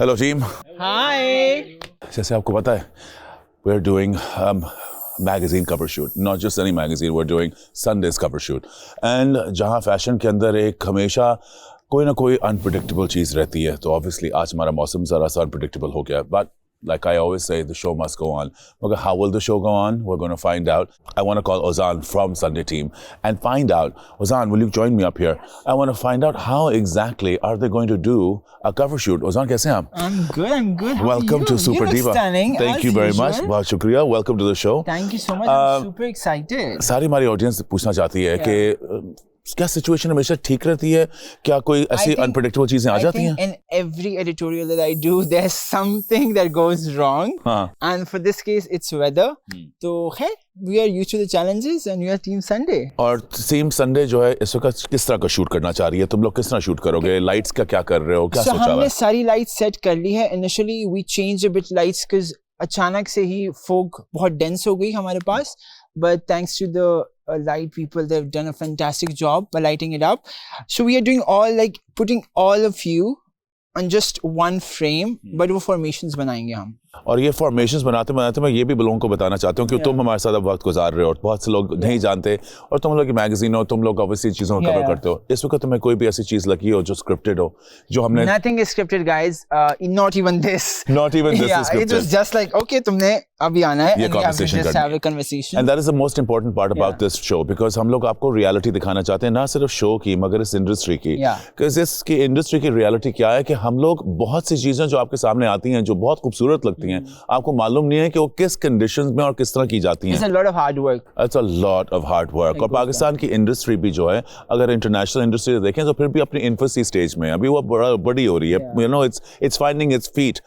Hello team. Hi. जैसे आपको पता है, we're doing magazine cover shoot. Not just any magazine, we're doing Sunday's cover shoot. And जहाँ fashion के अंदर एक हमेशा कोई ना कोई unpredictable चीज़ रहती है, तो obviously आज हमारा मौसम ज़रा सा unpredictable हो गया. But like I always say, the show must go on. Okay, how will the show go on? We're going to find out. I want to call Ozan from Sunday Team and find out. Ozan, will you join me up here? I want to find out how exactly are they going to do a cover shoot. Ozan, कैसे हैं आप? I'm good. How Welcome are you? to Super you look Diva. Stunning. Thank you very much. बहुत शुक्रिया. Welcome to the show. Thank you so much. I'm super excited. सारी हमारी audience पूछना चाहती है कि क्या सिचुएशन हमेशा ठीक रहती है? क्या कोई ऐसी अनप्रेडिक्टेबल चीजें आ जाती हैं? In every editorial that I do, there's something that goes wrong. And for this case, it's weather. तो खैर, we are used to the challenges and we are Team Sunday. और टीम संडे जो है इस वक्त किस तरह का शूट करना चाह रही है? तुम लोग किस तरह शूट करोगे? लाइट्स का क्या कर रहे हो? क्या सोचा हुआ है? हमने सारी लाइट्स सेट कर ली है. Initially, we changed a bit lights because अचानक से ही fog बहुत dense हो गई हमारे पास. But thanks to the light people, they've done a fantastic job by lighting it up. So we are doing putting all of you on just one frame, but वो formations बनाएंगे हम. और ये formations बनाते बनाते मैं ये भी लोगों को बताना चाहता हूँ कि तुम हमारे साथ अब वक्त गुजार रहे हो और बहुत से लोग नहीं जानते और तुम लोग की मैगजीन हो, तुम लोग ऑब्वियसली चीज़ों को कवर करते हो. इस वक्त तुम्हें कोई भी ऐसी चीज़ लगी हो जो स्क्रिप्टेड हो, जो हमने Nothing is scripted, guys. Not even this. Not even this is scripted. It was just like, okay, तुमने अभी आना है and we have to just have a conversation. And that is the most important part about this show because हम लोग आपको reality दिखाना चाहते हैं, ना सिर्फ शो की मगर इस इंडस्ट्री की. Because इसकी इंडस्ट्री की रियलिटी क्या है कि हम लोग बहुत सी चीज़ें जो आपके सामने आती हैं जो बहुत खूबसूरत लगती हैं, आपको मालूम नहीं है कि वो किस कंडीशंस में और किस तरह की जाती हैं. It's a lot of hard work. It's a lot of hard work. और पाकिस्तान की इंडस्ट्री भी जो है, अगर इंटरनेशनल इंडस्ट्री देखें तो फिर भी अपनी इन्फेंसी स्टेज में अभी वो बड़ी हो रही है. You know, it's finding its feet.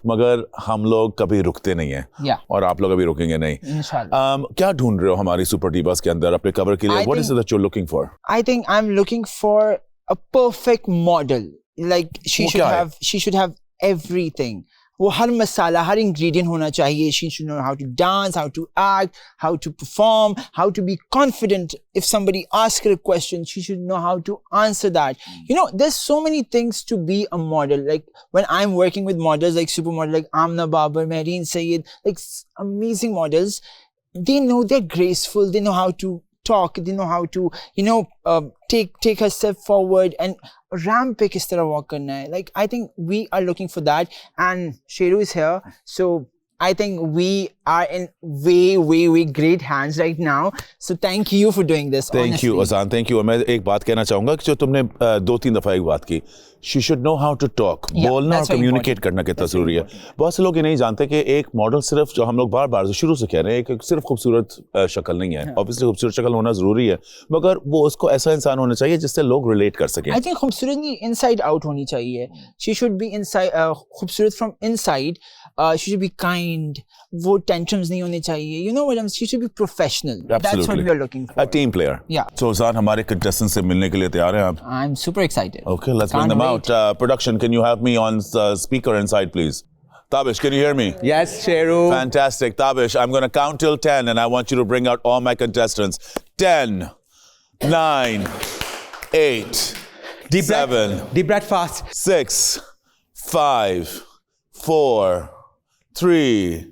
मगर हम लोग कभी रुकते नहीं हैं और आप लोग अभी रुकेंगे नहीं. क्या ढूंढ रहे हो हमारी सुपर डिवास के अंदर अपने कवर के लिए? What is it that you're looking for? I think I'm looking for a perfect model. Like she should have everything. वो हर मसाला, हर ingredient होना चाहिए. She should know how to dance, how to act, how to perform, how to be confident. If somebody asks her a question, she should know how to answer that. You know, there's so many things to be a model. Like when I'm working with models like supermodel, like Amna Babar, Mehreen Sayed, like amazing models, they know they're graceful, they know how to talk, they know how to, take a step forward and ramp pe kis tarah walk karna hai. Like I think we are looking for that and Sheru is here, so I think we are in way great hands right now. So thank you for doing this. Thank you, Ozan. Thank you. और मैं एक बात कहना चाहूँगा कि जो तुमने 2-3 दफ़ा एक बात की, she should know how to talk. बोलना और communicate करना कितना ज़रूरी है. बहुत से लोग ये नहीं जानते कि एक मॉडल सिर्फ जो हम लोग बार-बार शुरू से कह रहे हैं, एक सिर्फ खूबसूरत शक्ल नहीं है. Obviously खूबसूरत शक्ल होना ज़रूरी है, मगर वो उसको ऐसा इंसान होना चाहिए जिससे लोग relate कर सकें. I think खूबसूरत नहीं, inside out होनी चाहिए. She should be inside, खूबसूरत from inside. She should be kind. वो tantrums नहीं होने चाहिए. You know what I'm saying? She should be professional. Absolutely. That's what we are looking for. A team player. Yeah. So Ozan, हमारे contestants से मिलने के लिए तैयार हैं आप? I'm super excited. Okay, let's bring them out. Production, can you have me on speaker inside, please? Tabish, can you hear me? Yes, Sheru. Fantastic. Tabish, I'm going to count till 10 and I want you to bring out all my contestants. 10, 9, 8, Deep 7, breath. Deep breath fast. 6, 5, 4, 3,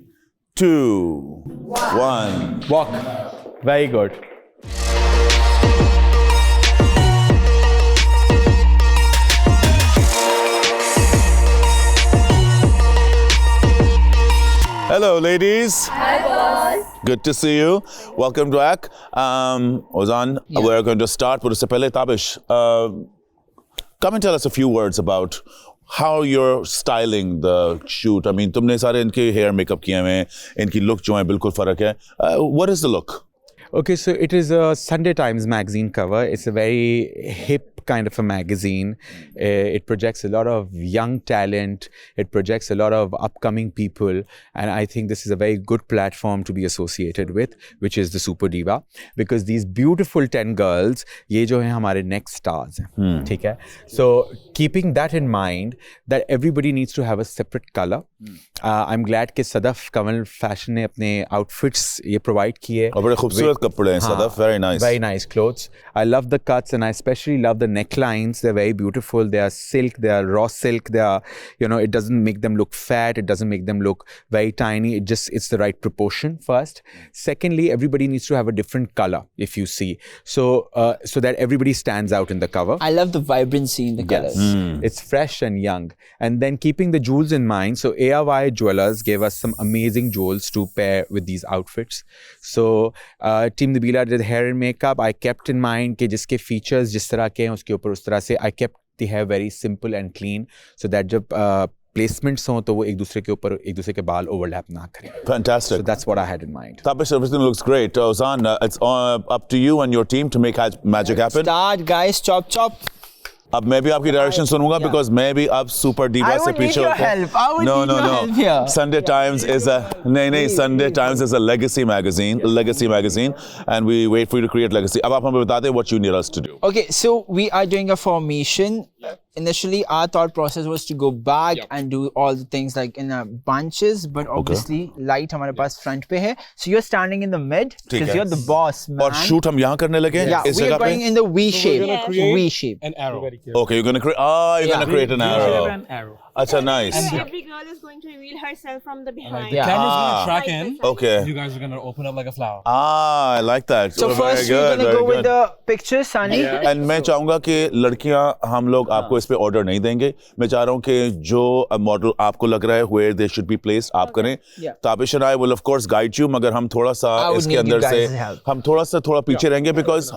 2, 1. Walk. Very good. Hello, ladies. Hi, boss. Good to see you. Welcome back. Ozan, we're going to start. But उससे पहले, Tabish, come and tell us a few words about how you're styling the shoot. I mean, तुमने सारे इनके hair makeup किए हुए हैं, इनकी look जो है बिल्कुल फर्क है. What is the look? Okay, so it is a Sunday Times magazine cover. It's a very hip kind of a magazine. It projects a lot of young talent. It projects a lot of upcoming people. And I think this is a very good platform to be associated with, which is the Super Diva. Because these beautiful 10 girls, ये जो हैं हमारे next stars हैं, ठीक है? So keeping that in mind, that everybody needs to have a separate color. I'm glad कि सदफ कमल fashion ने अपने outfits ये provide किए. और बड़े खूबसूरत कपड़े हैं Sadaf, very nice. Very nice clothes. I love the cuts and I especially love the necklines. They're very beautiful. They are silk, they are raw silk. They are, it doesn't make them look fat. It doesn't make them look very tiny. It's the right proportion first. Secondly, everybody needs to have a different color if you see. So that everybody stands out in the cover. I love the vibrancy in the colors. It's fresh and young. And then keeping the jewels in mind, so ARY Jewelers gave us some amazing jewels to pair with these outfits. So Team Nabila did hair and makeup. I kept in mind कि जिसके features जिस तरह के हैं उसके ऊपर उस तरह से I kept the hair very simple and clean so that जब placements हों तो वो एक दूसरे के ऊपर एक दूसरे के बाल overlap ना करें. Fantastic. So that's what I had in mind. Tapish, everything looks great. Ozan, it's up to you and your team to make magic happen. Start, guys. Chop, chop. अब मैं भी आपकी डायरेक्शन सुनूंगा because मैं भी अब सुपर डीवा से पीछे होता हूँ. I would need your help here. Sunday Times is Sunday Times is a legacy magazine and we wait for you to create legacy. अब आप हमें बता दें what you need us to do. Okay, so we are doing a formation. Initially, our thought process was to go back and do all the things like in bunches, but obviously light हमारे पास front पे है. So you're standing in the mid because you're the boss, man. और shoot हम यहाँ करने लगे. Yeah, we are going in the V shape. V shape. An arrow. Okay, you're gonna create an arrow. Acha, nice. And every girl is going to reveal herself from the behind. The camera's gonna track in. Okay. You guys are gonna open up like a flower. I like that. So first we're gonna go with the picture, Sunny. And मैं चाहूँगा कि लड़कियाँ हम लोग आपको इस पे order नहीं देंगे. मैं चाह रहा हूँ कि जो मॉडल आपको लग रहा है where they should be placed आप करें. Tapish and I will of course guide you, मगर हम थोड़ा सा इसके अंदर से हम थोड़ा पीछे रहेंगे because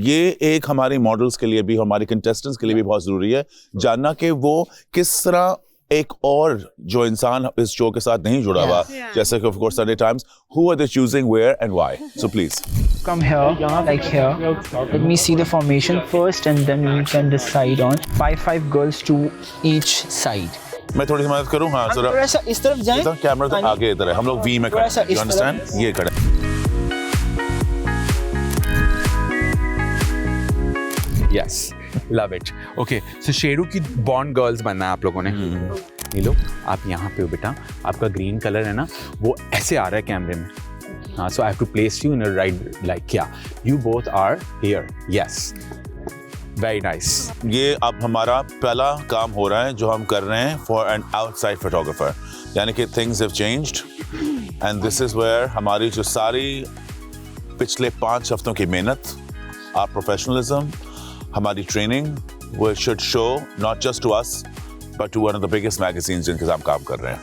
ये एक हमारी मॉडल्स के लिए भी हमारे कंटेस्टेंट्स के लिए भी बहुत जरूरी है जानना कि वो किस तरह एक और जो इंसान इस शो के साथ नहीं जुड़ा हुआ जैसे कि of course Sunday times who are they choosing where and why so please come here like here let me see the formation first and then we can decide on 5 girls to each side मैं थोड़ी सी मदद करूं हां जरा थोड़ा सा इस तरफ जाएं कैमरा तो आगे इधर है हम लोग वी में खड़े हैं you understand ये खड़े Yes, love it. Okay, so Sheru की बॉन्ड गर्ल्स बनना है आप लोगों ने. नीलो, आप यहाँ पे हो बेटा. आपका ग्रीन कलर है ना, वो ऐसे आ रहा है कैमरे में. हाँ, so I have to place you in a right like yeah. You both are here. Yes. Very nice. ये अब हमारा पहला काम हो रहा है जो हम कर रहे हैं for an outside photographer. यानी कि things have changed and this is where हमारी जो सारी पिछले 5 हफ्तों की मेहनत, our professionalism, हमारी ट्रेनिंग वो should show not just to us but to one of the biggest magazines जिनके साथ हम काम कर रहे हैं.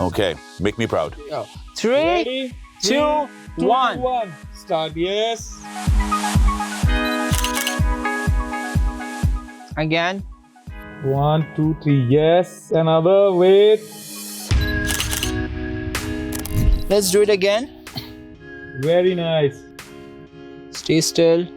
Okay, make me proud. 3, 2, 1. Start. Yes. Again. 1, 2, 3. Yes. Another. Wait. Let's do it again. Very nice. Stay still.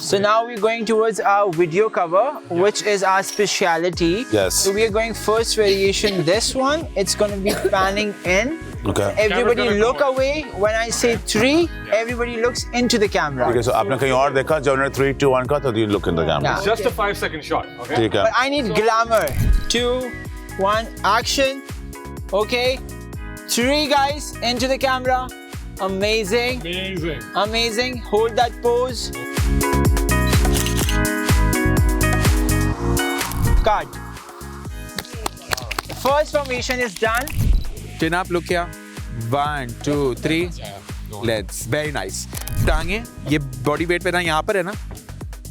So now we're going towards our video cover, which is our speciality. Yes. So we are going first variation, this one. It's going to be panning in. Okay. Everybody look away. When I say 3, everybody looks into the camera. Okay, so आपने कहीं और देखा जब उन्होंने 3, 2, 1 का तो you look in the camera. Yeah. Just a 5-second shot. Okay. ठीक है. But I need glamour. 2, 1, action. Okay. 3 guys into the camera. Amazing. Amazing. Amazing. Hold that pose. Cut. First formation is done. Chin up, look here. 1, 2, 3. Let's. Very nice. टांगे ये body weight पे ना यहाँ पर है ना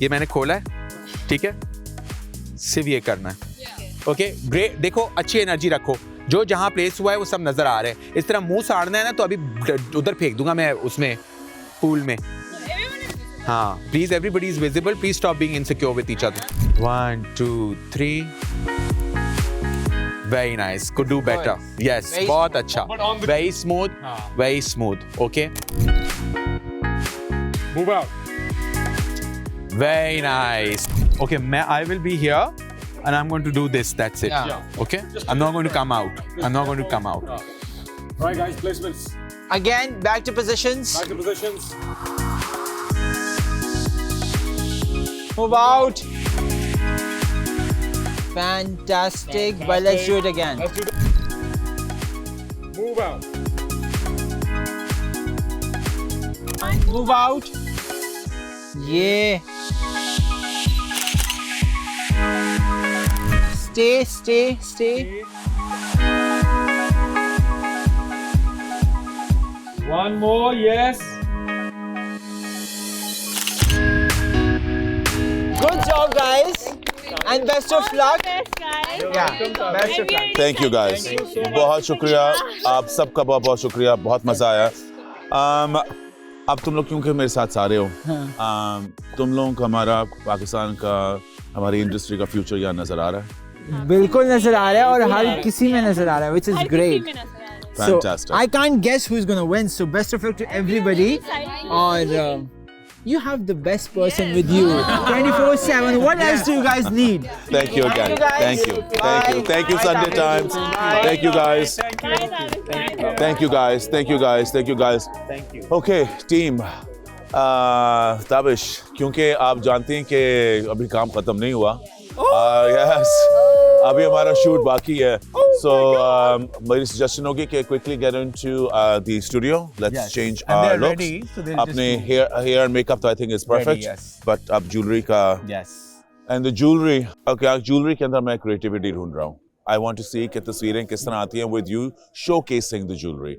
ये मैंने खोला है ठीक है सिर्फ ये करना है ओके ग्रेट देखो अच्छी एनर्जी रखो जो जहाँ प्लेस हुआ है वो सब नजर आ रहे हैं इस तरह मुंह साड़ना है ना तो अभी उधर फेंक दूंगा मैं उसमें पूल में हाँ please everybody is visible please stop being insecure with each other 1 2 3 Very nice. Could do better. Yes. बहुत अच्छा. Very smooth. Very smooth. Okay. Move out. Very nice. Okay. I will be here, and I'm going to do this. That's it. Yeah. Okay. I'm not going to come out. I'm not going to come out. All right, guys. Placements. Again, back to positions. Back to positions. Move out. Fantastic. But let's do it again. Let's do that. Move out. Move out. Yeah. Stay. One more, yes. Good job, guys. And best of luck. Yes, guys. Yeah, best of luck. Thank you guys. बहुत शुक्रिया आप सबका बहुत शुक्रिया बहुत मजा आया अब तुम लोग क्योंकि मेरे साथ सारे हो तुम लोगों का हमारा पाकिस्तान का हमारी इंडस्ट्री का फ्यूचर यहाँ नजर आ रहा है बिल्कुल नजर आ रहा है और हर किसी में नजर आ रहा है which is great. Fantastic. So I can't guess who's gonna win. So best of luck to everybody. And you have the best person with you 24/7. What else do you guys need? Thank you again. guys. Thank you Sunday Times. Thank you guys. Thank you guys. Thank you. Okay, team. Tabish क्योंकि आप जानते हैं कि अभी काम खत्म नहीं हुआ yes अभी हमारा शूट बाकी है so मेरी सजेशन होगी कि quickly get into the studio let's change our looks अपने hair and makeup तो I think is perfect but अब jewelry का and the jewelry okay jewelry के अंदर मैं creativity ढूंढ रहा हूँ I want to see कि तस्वीरें किस तरह आती हैं with you showcasing the jewelry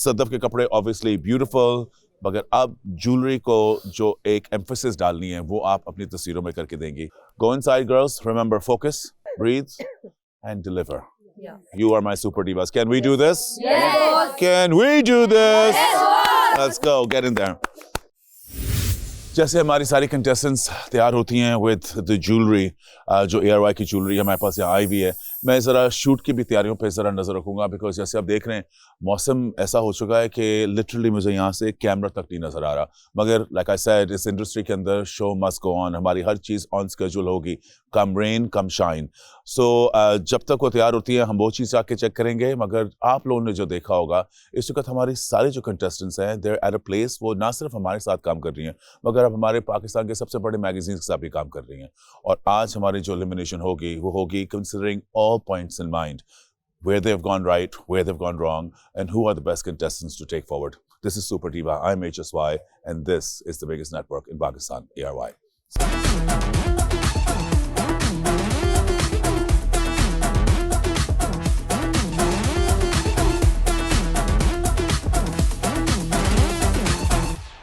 Sadaf के कपड़े obviously beautiful मगर अब ज्वेलरी को जो एक एम्फेसिस डालनी है वो आप अपनी तस्वीरों में करके देंगी Go inside girls remember focus breathe and deliver You are my super divas Can we do this? Yes Can we do this? Yes Let's go get in there जैसे हमारी सारी कंटेस्टेंट्स तैयार होती हैं विद द ज्वेलरी जो ARY की jewellery हमारे पास यहाँ आई हुई है मैं ज़रा शूट की भी तैयारियों पे ज़रा नज़र रखूँगा बिकॉज जैसे आप देख रहे हैं मौसम ऐसा हो चुका है कि लिटरली मुझे यहाँ से कैमरा तक नहीं नज़र आ रहा मगर लाइक आई सेड इस इंडस्ट्री के अंदर शो मस्ट गो ऑन हमारी हर चीज़ ऑन स्केड्यूल होगी कम रेन कम शाइन सो जब तक वो तैयार होती है हम वो चीज़ आके चेक करेंगे मगर आप लोगों ने जो देखा होगा इस वक्त हमारी सारे जो कंटेस्टेंट्स हैं देयर एट अ प्लेस वो ना सिर्फ हमारे साथ काम कर रही हैं मगर अब हमारे पाकिस्तान के सबसे बड़े मैगजीन के साथ भी काम कर रही हैं और आज हमारी जो एलिमिनेशन होगी वो होगी considering all points in mind where they have gone right, where they've gone wrong, and who are the best contestants to take forward. This is Super Diva. I'm HSY, and this is the biggest network in Pakistan, ARY.